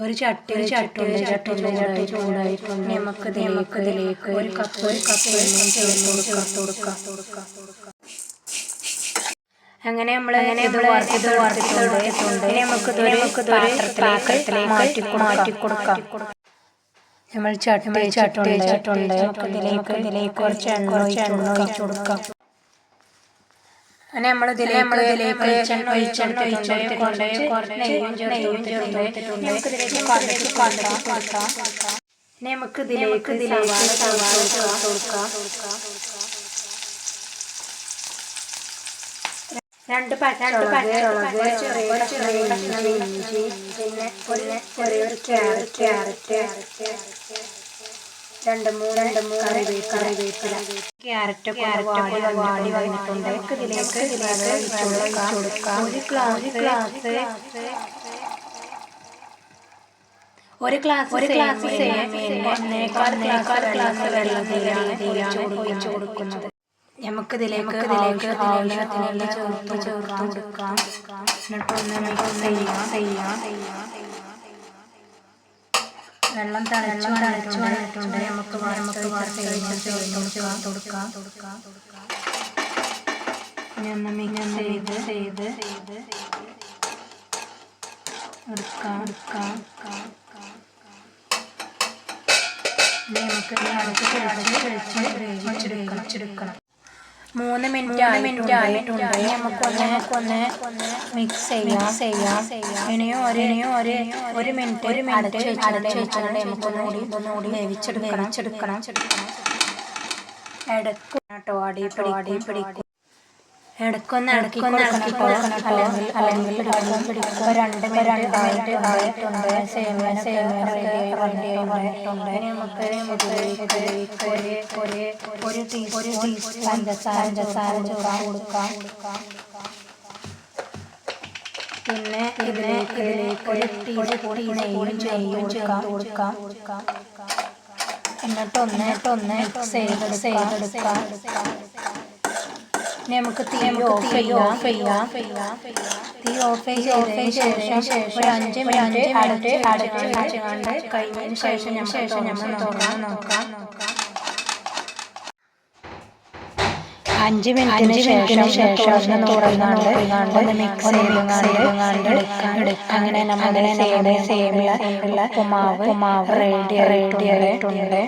ഒരു ചട്ടി ചൂടായിട്ടുണ്ട്. നമുക്കിതിലേക്ക് ഒരു കപ്പ് ചേർത്ത് കൊടുക്കാം. അങ്ങനെ നമ്മൾ ഇത് വറുത്തിട്ടുണ്ട്. നമുക്കിതൊരു പാത്രത്തിലേക്ക് മാറ്റി കൊടുക്കാം. നമ്മൾ ചട്ടി ഇതിലേക്ക് കുറച്ച് എണ്ണ ഒഴിച്ചു കൊടുക്കാം. അങ്ങനെ നമ്മളിതിലേക്ക് നമുക്കിതിലേക്ക് സവാള ചേർത്ത് കൊടുക്കാം. 2 പച്ചമുളക്, ചെറിയ കഷ്ണം ഇഞ്ചി, പിന്നെ ഒരു ക്യാരറ്റ്, 2-3 കറിവേപ്പില. ക്യാരറ്റ് വാടി വന്നിട്ടുണ്ട്. ഇതിലേക്ക് ഒരു ഗ്ലാസ് വെള്ളം ഒഴിച്ചു കൊടുക്കുന്നത്. നമുക്കിതിലേക്ക് ആവശ്യത്തിനുള്ള ചേർത്ത് കൊടുക്കാം. എന്നിട്ടൊന്ന് മിക്സ് ചെയ്യാം. വെള്ളം തിളച്ചു വന്നിട്ടുണ്ട്. നമുക്ക് ചേർത്ത് കൊടുക്കാം. ഇനി ഒന്ന് മിക്സ് ചെയ്ത് എടുക്കാം. നമുക്ക് വേവിച്ചെടുക്കണം. 3 മിനിറ്റ് ആയിട്ടുണ്ട്. നമുക്കൊന്ന് മിക്സ് ചെയ്യാം. ഇനിയും ഒരു മിനിറ്റ് അടച്ച് വെച്ചാൽ നമുക്കൊന്നുകൂടി വേവിച്ചെടുക്കണം. ഇടയ്ക്ക് അടി പിടിക്കും. ഇടയ്ക്കൊന്ന് ഇളക്കി കൊടുക്കണം. അല്ലെങ്കിൽ 2 മിനിറ്റ് ആയിട്ടുണ്ട്. സേമിയ വന്നിട്ടുണ്ട്. നമുക്ക് ഒരു ടീസ്പൂൺ പഞ്ചസാര ചേർത്ത് കൊടുക്കാം. പിന്നെ ഇതിലേക്ക് ഒരു ടീസ്പൂൺ നെയ്യും ചേർത്ത് കൊടുക്കാം. എന്നിട്ടൊന്ന് മിക്സ് ചെയ്തെടുക്കാം. നമുക്ക് തീ ഓഫ് ചെയ്യാം. തീ ഓഫ് ചെയ്തതിന് ശേഷം ഒരു 5 മിനിറ്റ് അടച്ച് വെച്ചുകൊണ്ട് കഴിഞ്ഞതിന് ശേഷം നമ്മൾ നോക്കാം. 5 മിനിറ്റിന് ശേഷം തുറന്ന് മിക്സ് ചെയ്ത് അങ്ങനെ നമ്മുടെ സേമിയ ഉപ്പുമാവ് റെഡി ആയിട്ടുണ്ട്.